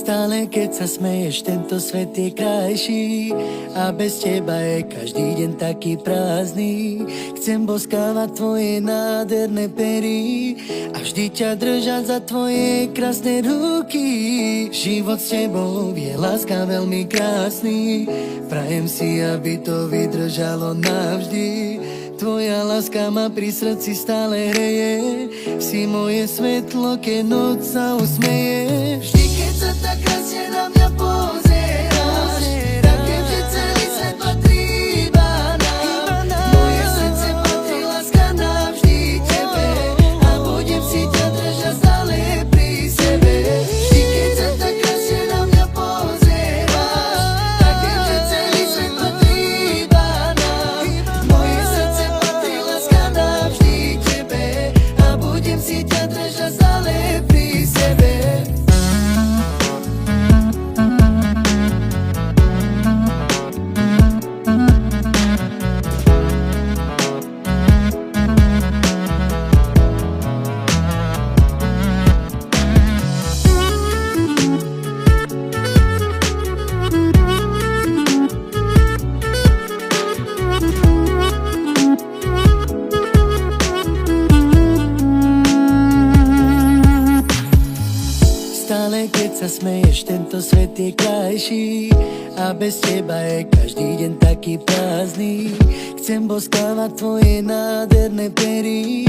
Stále keď sa smeješ, tento svet je krajší a bez teba je každý deň taký prázdny. Chcem boskávať tvoje nádherné pery a vždy ťa držať za tvoje krásne ruky. Život s tebou je láska veľmi krásny, prajem si, aby to vydržalo navždy. Tvoja láska ma pri srdci stále hreje, si moje svetlo, keď noc sa usmeje. Vždy, keď sa tak krásne na mňa pozeráš, tak viem, že celý svet patrí iba nám. Moje srdce patrí, láska, navždy tebe a budem si ťa držať stále pri sebe. Vždy, keď sa tak krásne na mňa pozeráš, tak viem, že celý svet patrí iba nám. Moje srdce patrí, láska, navždy tebe a budem si ťa držať stále pri sebe. Stále keď sa smeješ, tento svet je krajší a bez teba je každý deň taký prázdny. Chcem boskávať tvoje nádherné pery